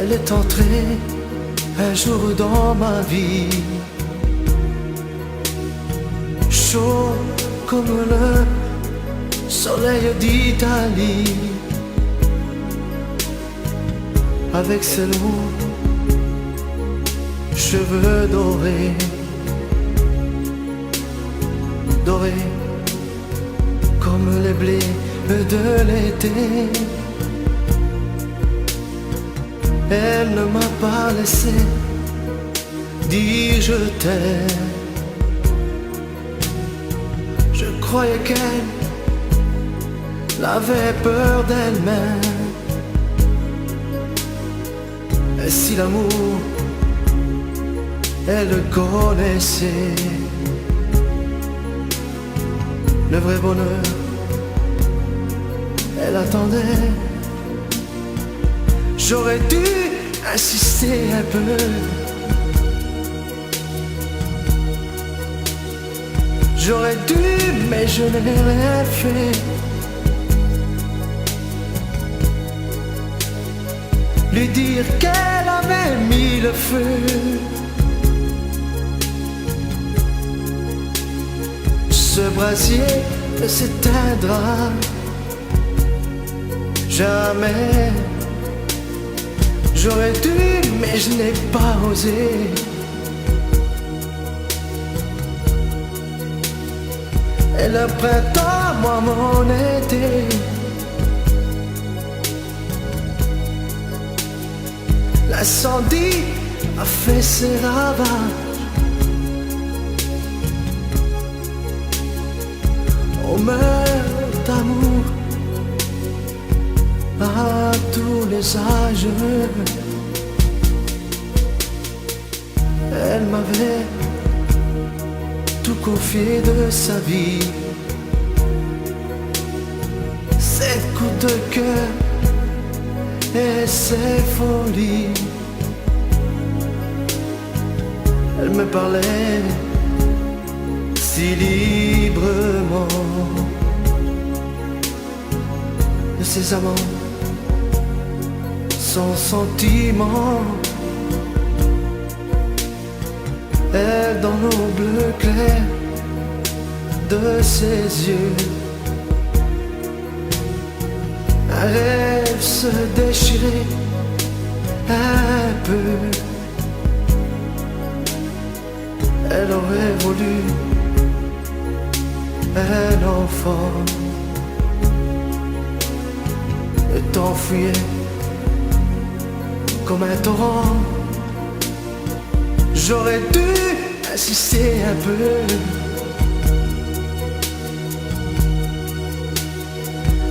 Elle est entrée un jour dans ma vie, chaud comme le soleil d'Italie, avec ses longs cheveux dorés, dorés comme les blés de l'été. Elle ne m'a pas laissé dire je t'aime. Je croyais qu'elle avait peur d'elle-même. Et si l'amour, elle le connaissait, le vrai bonheur, elle attendait. J'aurais dû insister un peu, j'aurais dû, mais je n'ai rien fait. Lui dire qu'elle avait mis le feu. Ce brasier ne s'éteindra jamais. J'aurais dû, mais je n'ai pas osé. Et le printemps, moi mon été, l'incendie a fait ses ravages. On meurt d'amour à tous les âges. Elle m'avait tout confié de sa vie, ses coups de cœur et ses folies. Elle me parlait si librement de ses amants, sans sentiment. Et dans nos bleus clairs de ses yeux, un rêve se déchirait un peu. Elle aurait voulu un enfant. Le temps fuyait comme un torrent. J'aurais dû insister un peu.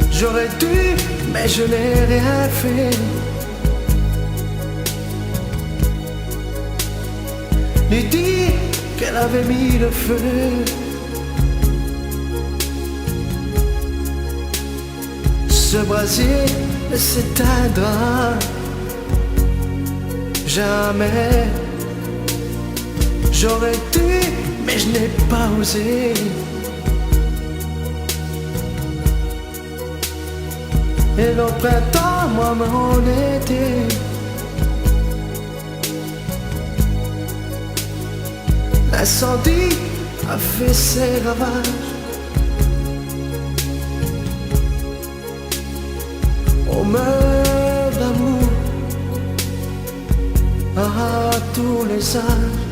J'aurais dû, mais je n'ai rien fait. Lui dire qu'elle avait mis le feu. Ce brasier ne s'éteindra jamais. J'aurais dû, mais je n'ai pas osé. Et le printemps, moi mon été, l'incendie a fait ses ravages. On meurt d'amour à tous les âges.